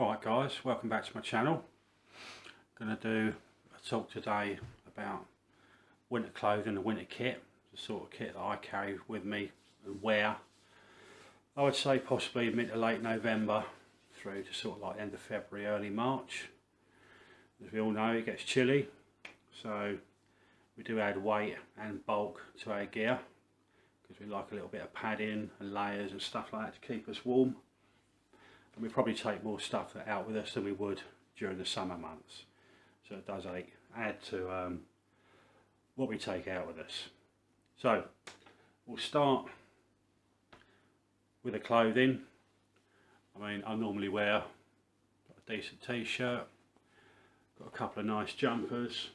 Alright guys, welcome back to my channel. Going to do a talk today about winter clothing and winter kit, the sort of kit that I carry with me and wear. I would say possibly mid to late November through to sort of like end of February, early March. As we all know, it gets chilly, so we do add weight and bulk to our gear because we like a little bit of padding and layers and stuff like that to keep us warm. And we probably take more stuff out with us than we would during the summer months, so it does add to what we take out with us. So we'll start with the clothing. I mean, I normally wear a decent t-shirt, got a couple of nice jumpers.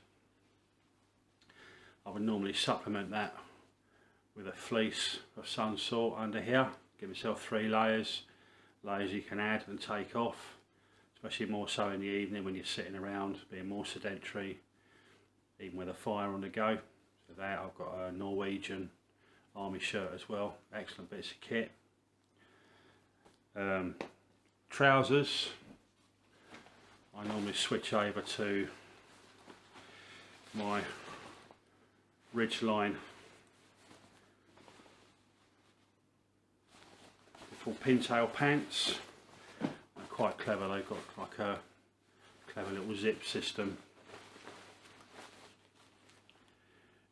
I would normally supplement that with a fleece of some sort under here, give myself 3 layers you can add and take off, especially more so in the evening when you're sitting around being more sedentary, even with a fire on the go. So that, I've got a Norwegian army shirt as well, excellent bits of kit. Trousers, I normally switch over to my Ridgeline pintail pants. They're quite clever, they've got like a clever little zip system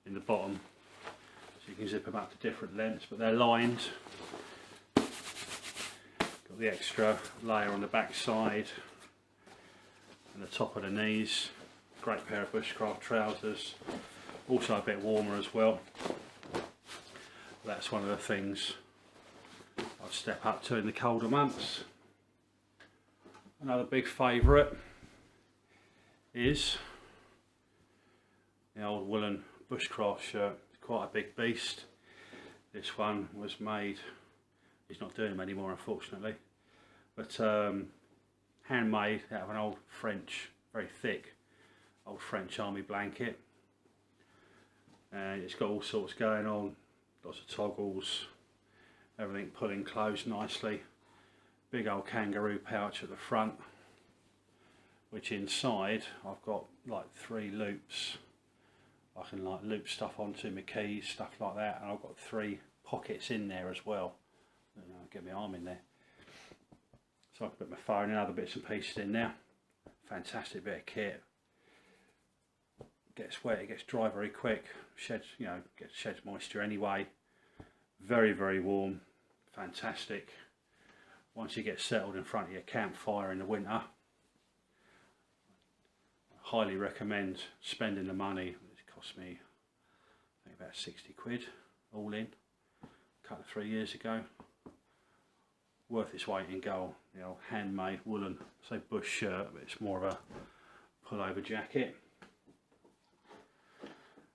in the bottom, so you can zip them up to different lengths, but they're lined. Got the extra layer on the back side and the top of the knees. Great pair of bushcraft trousers, also a bit warmer as well. That's one of the things I'd step up to in the colder months. Another big favourite is the old woolen bushcraft shirt. It's quite a big beast. This one was made, he's not doing them anymore unfortunately, but handmade out of an old French, very thick old French army blanket, and it's got all sorts going on, lots of toggles, everything pulling closed nicely. Big old kangaroo pouch at the front, which inside I've got like 3 loops. I can like loop stuff onto my keys, stuff like that, and I've got 3 pockets in there as well. Get my arm in there, so I can put my phone and other bits and pieces in there. Fantastic bit of kit. Gets wet, it gets dry very quick. Sheds, sheds moisture anyway. Very, very warm, fantastic. Once you get settled in front of your campfire in the winter, I highly recommend spending the money. It cost me, I think, about 60 quid all in, a couple of 3 years ago. Worth its weight in gold. The old handmade woolen, say bush shirt, but it's more of a pullover jacket.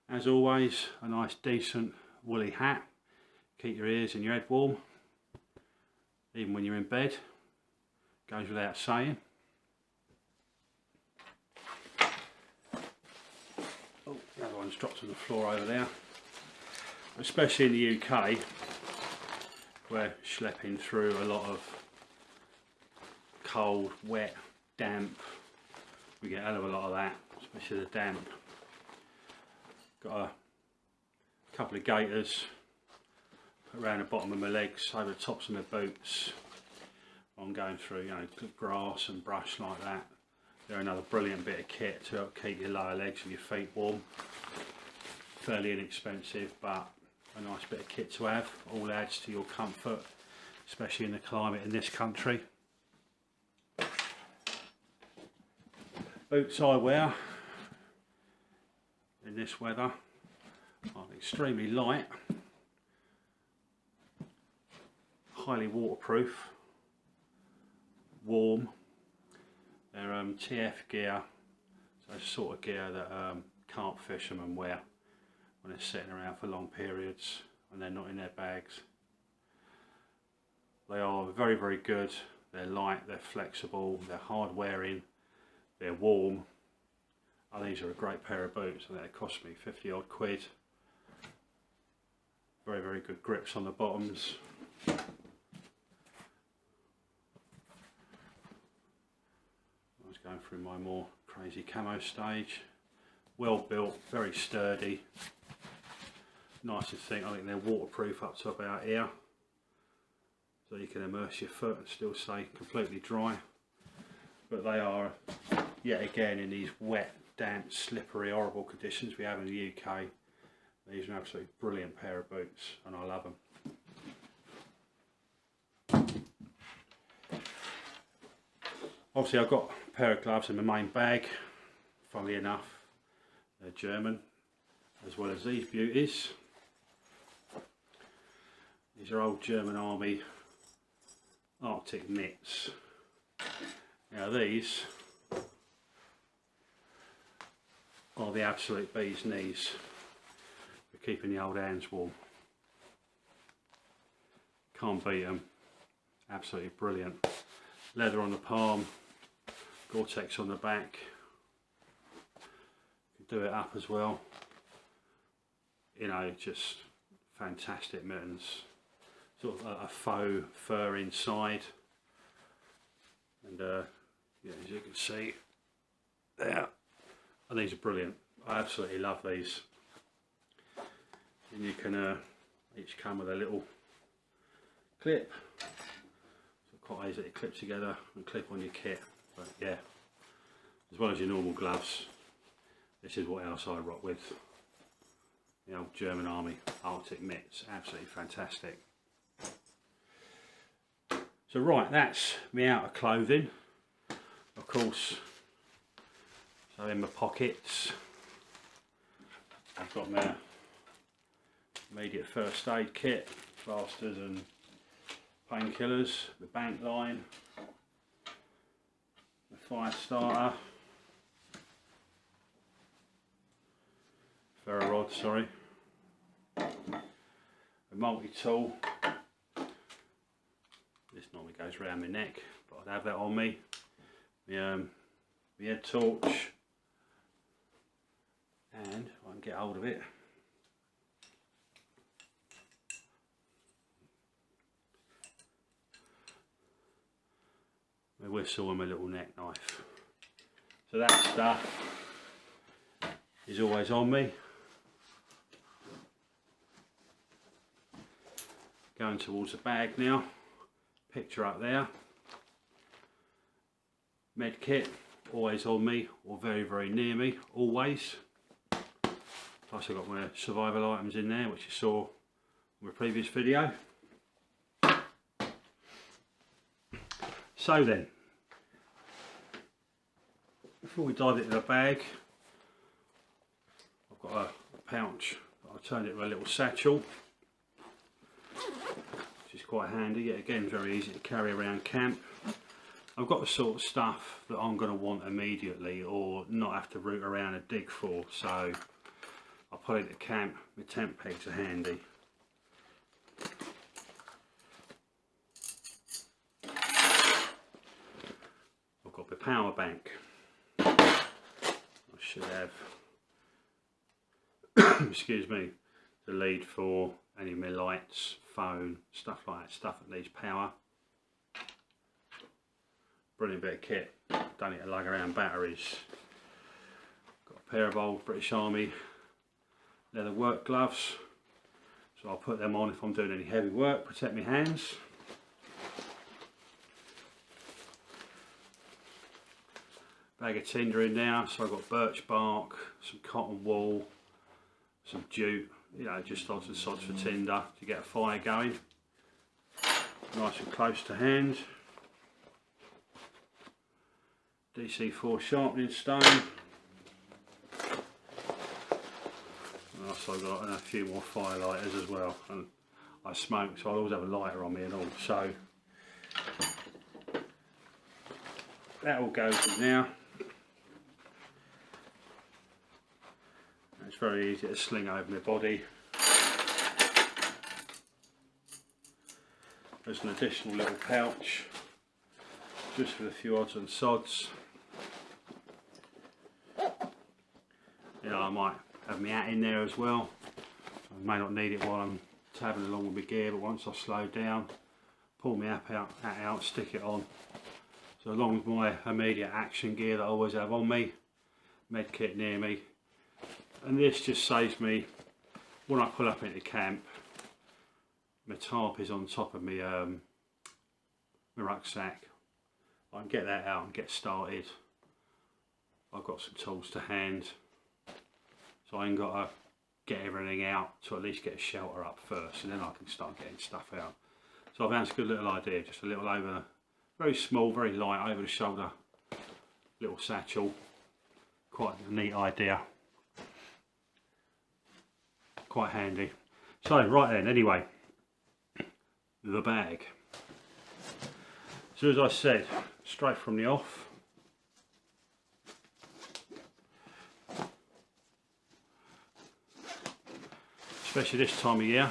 As always, a nice decent woolly hat. Keep your ears and your head warm, even when you're in bed. Goes without saying. Oh, the other one's dropped on the floor over there. Especially in the UK, we're schlepping through a lot of cold, wet, damp. We get a hell of a lot of that, especially the damp. Got a couple of gaiters around the bottom of my legs, over the tops of my boots. I'm going through, grass and brush like that. They're another brilliant bit of kit to help keep your lower legs and your feet warm. Fairly inexpensive, but a nice bit of kit to have. All adds to your comfort, especially in the climate in this country. Boots I wear in this weather are extremely light, highly waterproof, warm. They're TF gear, so it's sort of gear that carp fishermen wear when they're sitting around for long periods and they're not in their bags. They are very, very good. They're light, they're flexible, they're hard wearing, they're warm. Oh, these are a great pair of boots. I think they cost me 50 odd quid. Very, very good grips on the bottoms. going through my more crazy camo stage. Well built, very sturdy, nice and thick. I think they're waterproof up to about here, so you can immerse your foot and still stay completely dry. But they are, yet again, in these wet, damp, slippery, horrible conditions we have in the UK. These are an absolutely brilliant pair of boots, and I love them. Obviously I've got a pair of gloves in my main bag. Funnily enough, they're German, as well as these beauties. These are old German Army Arctic mitts. Now these are the absolute bee's knees for keeping the old hands warm. Can't beat them. Absolutely brilliant. Leather on the palm, Gore-Tex on the back. You can do it up as well. You know, just fantastic mittens. Sort of a faux fur inside. And yeah, as you can see there, and these are brilliant. I absolutely love these. And you can each come with a little clip, so quite easy to clip together and clip on your kit. But yeah, as well as your normal gloves, this is what else I rock with. The old German Army Arctic mitts, absolutely fantastic. So right, that's me outer clothing. Of course, so in my pockets, I've got my immediate first aid kit, plasters and painkillers, the bank line, the fire starter, ferro rod, sorry, a multi-tool. This normally goes around my neck, but I'd have that on me. My head torch, and if I can get hold of it, my whistle and my little neck knife. So that stuff is always on me. Going towards the bag now. Picture up there. Med kit always on me, or very, very near me, always. Plus I've got my survival items in there, which you saw in my previous video. So then, before we dive into the bag, I've got a pouch, but I've turned it into a little satchel, which is quite handy. Yet again, very easy to carry around camp. I've got the sort of stuff that I'm going to want immediately, or not have to root around and dig for, so I'll put it at camp. My tent pegs are handy. I've got my power bank. I should have, excuse me, the lead for any of my lights, phone, stuff like that, stuff that needs power. Brilliant bit of kit. Don't need to lug around batteries. Got a pair of old British Army leather work gloves, so I'll put them on if I'm doing any heavy work, protect my hands. Bag of tinder in there, so I've got birch bark, some cotton wool, some jute, you know, just odds and sods for tinder to get a fire going. Nice and close to hand. DC4 sharpening stone. And also I've got a few more fire lighters as well. And I smoke, so I always have a lighter on me and all. So that all goes in now. It's very easy to sling over my body. There's an additional little pouch just for a few odds and sods. You know, I might have my hat in there as well. I may not need it while I'm tabbing along with my gear, but once I've slowed down, pull my hat out, stick it on, So along with my immediate action gear that I always have on me, med kit near me, and this just saves me when I pull up into camp. My tarp is on top of me, my rucksack. I can get that out and get started. I've got some tools to hand, so I ain't got to get everything out to at least get a shelter up first, and then I can start getting stuff out. So I found it's a good little idea, just a little over, very small, very light, over the shoulder little satchel. Quite a neat idea, quite handy. So right then, anyway, the bag. So as I said, straight from the off, especially this time of year,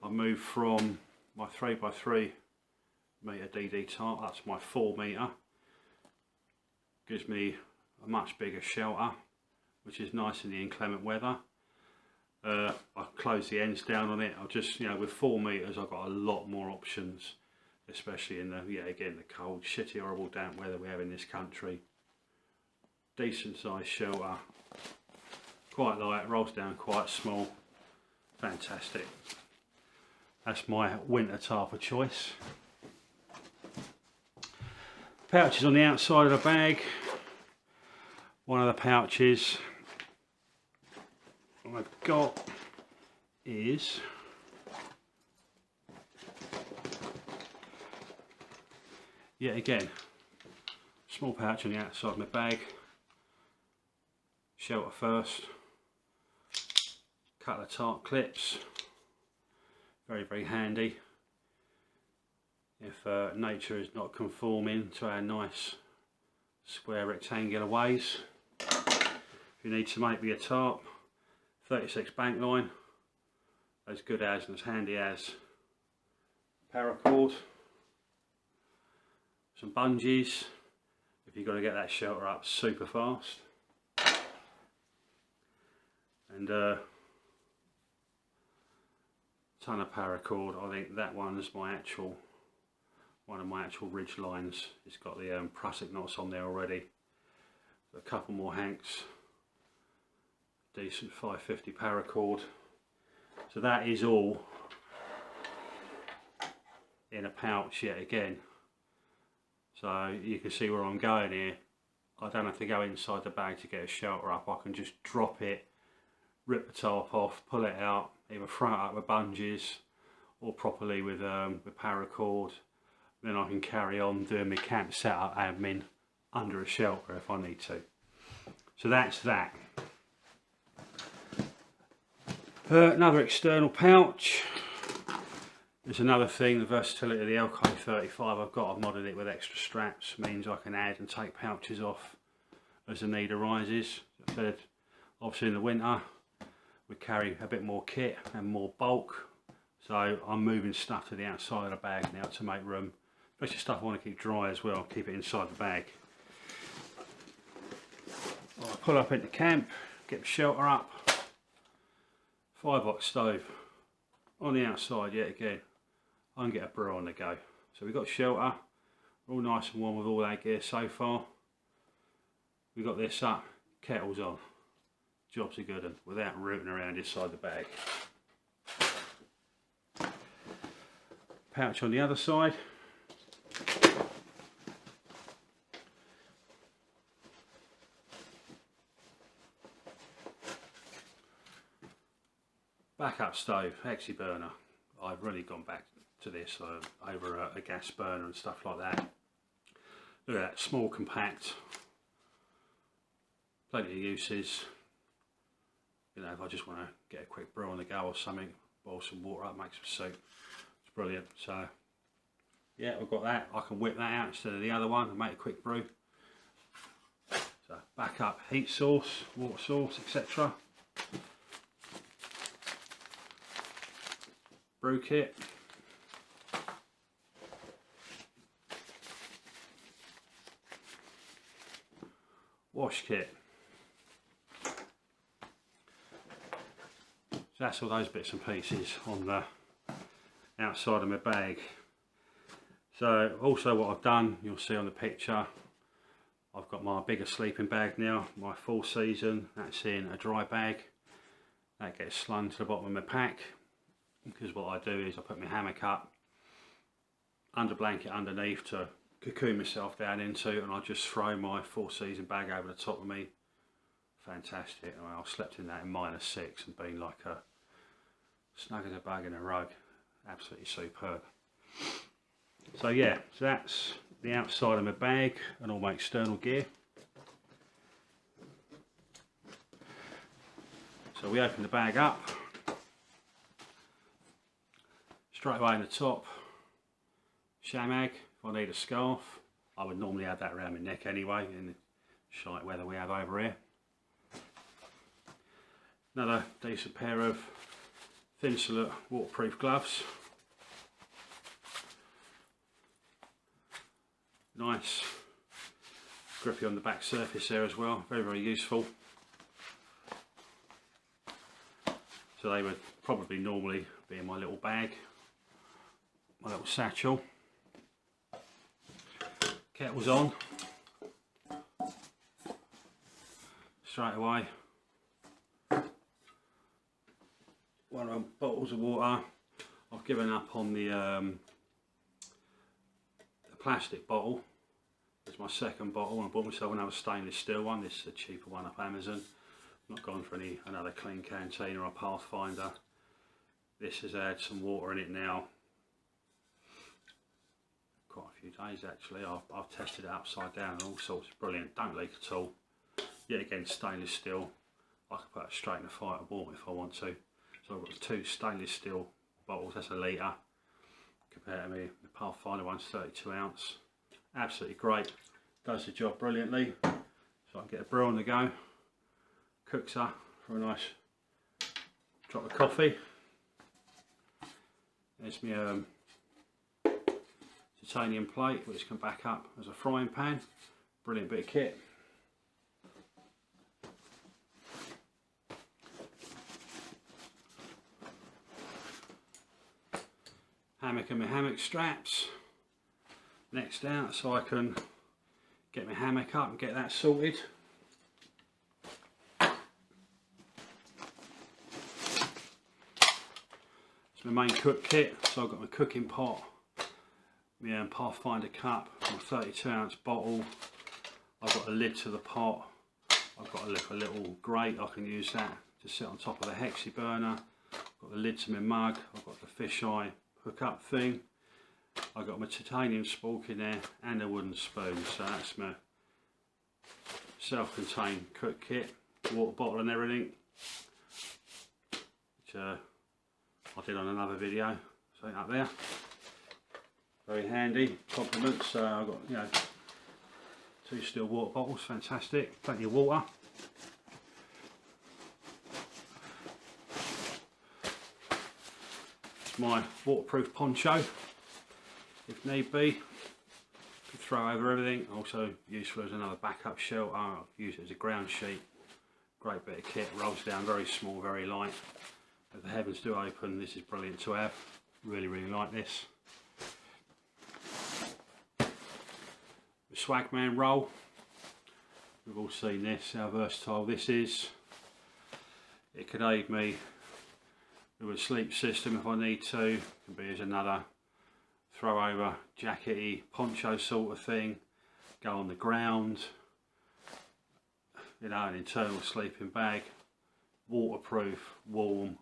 I moved from my 3x3 metre DD tarp up to my 4 metre. Gives me a much bigger shelter, which is nice in the inclement weather. I close the ends down on it. I'll just, you know, with 4 metres I've got a lot more options, especially in the, again, the cold, shitty, horrible, damp weather we have in this country. Decent sized shelter, quite light, rolls down quite small, fantastic. That's my winter tarp of choice. Pouches on the outside of the bag. One of the pouches I've got is yet again small pouch on the outside of my bag. Shelter first. Couple of tarp clips. Very handy if nature is not conforming to our nice square rectangular ways. If you need to make me a tarp, 36 bank line, as good as and as handy as paracord, some bungees if you've got to get that shelter up super fast, and ton of paracord. I think that one's my actual, one of my actual ridge lines. It's got the prusik knots on there already. A couple more hanks, decent 550 paracord. So that is all in a pouch yet again. So you can see where I'm going here. I don't have to go inside the bag to get a shelter up. I can just drop it, rip the tarp off, pull it out, either throw it up with bungees or properly with paracord. Then I can carry on doing my camp setup admin under a shelter if I need to. So that's that. Another external pouch. There's another thing, the versatility of the LK35 I've got. I've modded it with extra straps, means I can add and take pouches off as the need arises. As I said, obviously in the winter we carry a bit more kit and more bulk, so I'm moving stuff to the outside of the bag now to make room, especially stuff I want to keep dry as well, keep it inside the bag. I'll pull up into camp, get the shelter up, 5-watt stove on the outside yet again. I can get a brew on the go. So we've got shelter, we're all nice and warm with all that gear so far. We've got this up, kettle's on. Job's a good one, without rooting around inside the bag. Pouch on the other side. Backup stove, hexi burner. I've really gone back to this over a gas burner and stuff like that. Look at that, small, compact, plenty of uses. You know, if I just want to get a quick brew on the go or something, boil some water up, make some soup, it's brilliant. So yeah, I've got that. I can whip that out instead of the other one and make a quick brew. So backup heat source, water source, etc. Brew kit. Wash kit. So that's all those bits and pieces on the outside of my bag. So also what I've done, you'll see on the picture, I've got my bigger sleeping bag now, my full season, that's in a dry bag. That gets slung to the bottom of my pack, because what I do is I put my hammock up, under blanket underneath to cocoon myself down into, and I just throw my full season bag over the top of me. Fantastic. I slept in that in -6 and been like a snug as a bug in a rug. Absolutely superb. So yeah, so that's the outside of my bag and all my external gear. So we open the bag up, straight away in the top, shamag. If I need a scarf, I would normally have that around my neck anyway in the shite weather we have over here. Another decent pair of thin silhouette waterproof gloves. Nice grippy on the back surface there as well, very, very useful. So they would probably normally be in my little bag, my little satchel. Kettle's on. Straight away. One of them bottles of water. I've given up on the plastic bottle. It's my second bottle, and I bought myself another stainless steel one. This is a cheaper one off Amazon. I'm not gone for another clean canteen or a Pathfinder. This has had some water in it now. Quite a few days actually. I've tested it upside down and all sorts. Brilliant. Don't leak at all. Yet again, stainless steel. I could put it straight in a fight of water if I want to. So I've got 2 stainless steel bottles. That's a litre. Compared to me, the Pathfinder one's 32 ounce. Absolutely great. Does the job brilliantly. So I can get a brew on the go. Cooks her for a nice drop of coffee. There's my titanium plate, which can back up as a frying pan. Brilliant bit of kit. Hammock and my hammock straps next out, so I can get my hammock up and get that sorted. It's my main cook kit, so I've got my cooking pot, my Pathfinder cup, my 32 ounce bottle. I've got a lid to the pot. I've got a little grate, I can use that to sit on top of the hexi burner. I've got the lid to my mug. I've got the fisheye hook up thing. I've got my titanium spork in there and a wooden spoon. So that's my self-contained cook kit, water bottle and everything, which I did on another video. So up there, very handy. Compliments. I've got 2 steel water bottles, fantastic. Plenty of water. It's my waterproof poncho, if need be. Could throw over everything. Also useful as another backup shelter. I've used it as a ground sheet. Great bit of kit. Rolls down, very small, very light. If the heavens do open, this is brilliant to have. Really, really like this. The Swagman roll. We've all seen this, how versatile this is. It can aid me with a sleep system if I need to. It can be as another throw over jackety poncho sort of thing. Go on the ground. An internal sleeping bag. Waterproof, warm,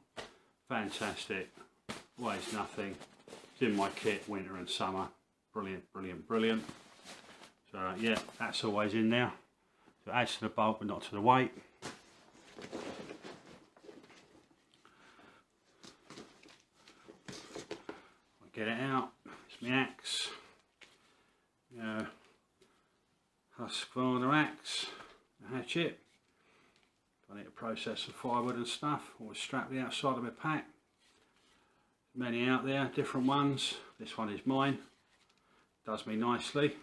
fantastic. Weighs nothing. It's in my kit winter and summer. Brilliant, brilliant, brilliant. So yeah, that's always in there. So it adds to the bulk but not to the weight. Get it out. It's my axe. Husqvarna axe, a hatchet. I need to process some firewood and stuff. Always strap the outside of my pack. Many out there, different ones. This one is mine. Does me nicely.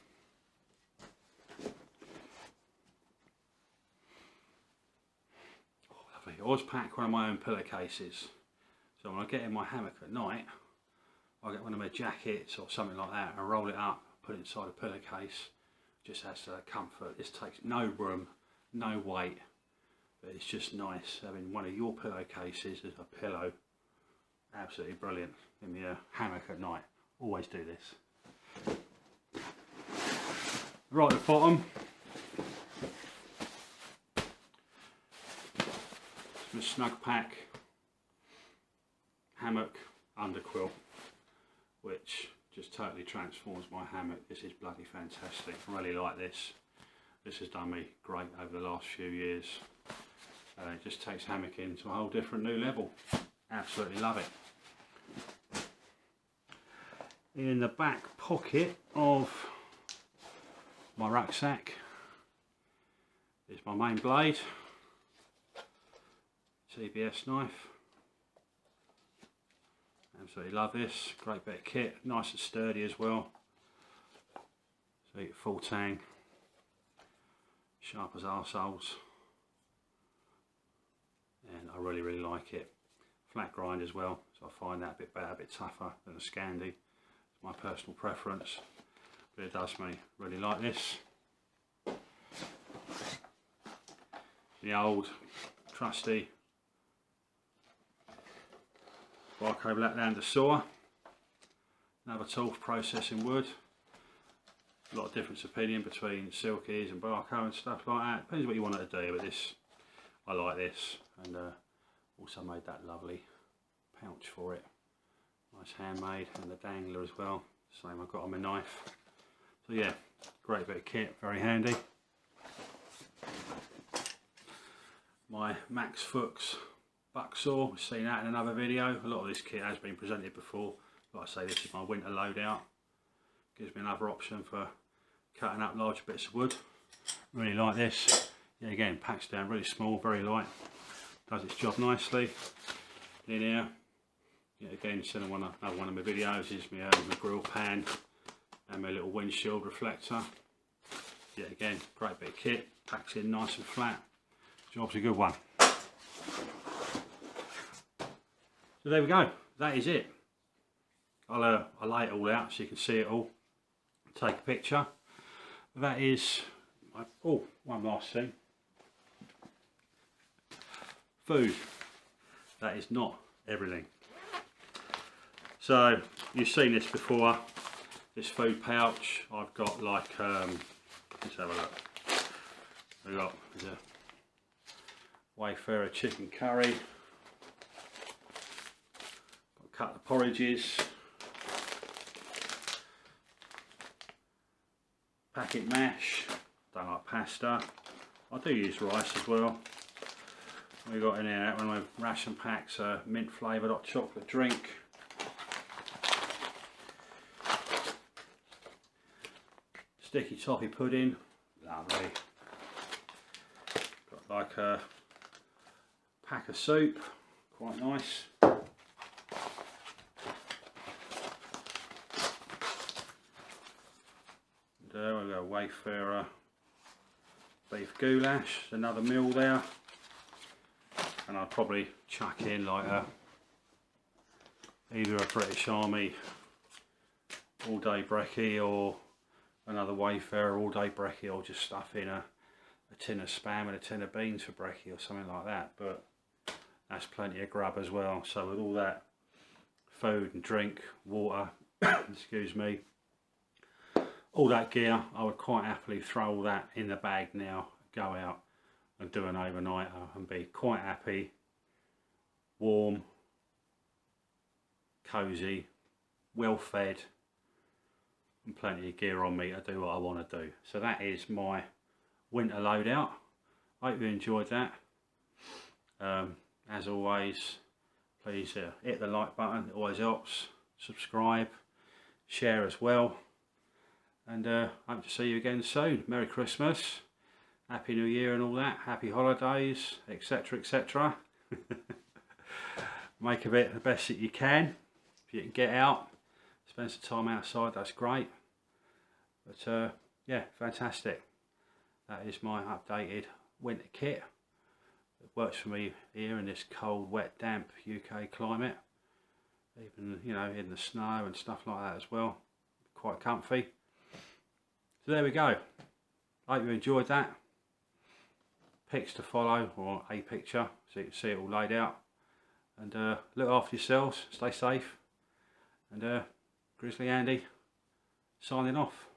Oh, lovely. I always pack one of my own pillowcases. So when I get in my hammock at night, I get one of my jackets or something like that, I roll it up, put it inside a pillowcase, just adds comfort. This takes no room, no weight, but it's just nice having one of your pillowcases as a pillow. Absolutely brilliant in the hammock at night. Always do this. Right at the bottom, it's my Snug Pack hammock underquilt, which just totally transforms my hammock. This is bloody fantastic. I really like this. This has done me great over the last few years. It just takes hammocking to a whole different new level. Absolutely love it. In the back pocket of my rucksack is my main blade, TBS knife. Absolutely love this. Great bit of kit, nice and sturdy as well. So you get full tang, sharp as arseholes, and I really like it. Flat grind as well, so I find that a bit better, a bit tougher than a Scandi. It's my personal preference, but it does me really like this. The old trusty Barco Laplander saw, another tool for processing wood. A lot of difference of opinion between Silkies and Barco and stuff like that. Depends what you want it to do, but this, I like this, and also made that lovely pouch for it. Nice handmade, and the dangler as well. Same I've got on my knife. So yeah, great bit of kit, very handy. My Max Fuchs buck saw, we've seen that in another video. A lot of this kit has been presented before. Like I say, this is my winter loadout. Gives me another option for cutting up larger bits of wood. Really like this. Yeah, again, packs down really small, very light. Does its job nicely. In here, yeah, again, seen another one of my videos is my grill pan and my little windshield reflector. Yeah, again, great bit of kit. Packs in nice and flat. Job's a good one. So there we go, that is it. I'll lay it all out so you can see it all, take a picture. That is, oh, one last thing. Food, that is not everything. So, you've seen this before, this food pouch. I've got like, let's have a look. We've got a Wayfarer chicken curry. Cut the porridges, packet mash, don't like pasta, I do use rice as well. We've got in here one of my ration packs, mint flavoured hot chocolate drink, sticky toffee pudding, lovely, got like a pack of soup, quite nice. We've got a Wayfarer beef goulash, another meal there, and I'd probably chuck in like either a British Army all day brekkie or another Wayfarer all day brekkie, or just stuff in a tin of spam and a tin of beans for brekkie or something like that. But that's plenty of grub as well. So with all that food and drink, water, excuse me, all that gear, I would quite happily throw all that in the bag now, go out and do an overnighter and be quite happy, warm, cosy, well fed, and plenty of gear on me to do what I want to do. So that is my winter loadout. Hope you enjoyed that. As always, please hit the like button, it always helps. Subscribe, share as well. And hope to see you again soon. Merry Christmas, Happy New Year and all that, Happy Holidays, etc, etc. Make of it the best that you can. If you can get out, spend some time outside, that's great. But yeah, fantastic. That is my updated winter kit. It works for me here in this cold, wet, damp UK climate. even, you know, in the snow and stuff like that as well. Quite comfy. So there we go. I hope you enjoyed that. Pics to follow, or a picture, so you can see it all laid out. And look after yourselves, stay safe. And Grizzly Andy signing off.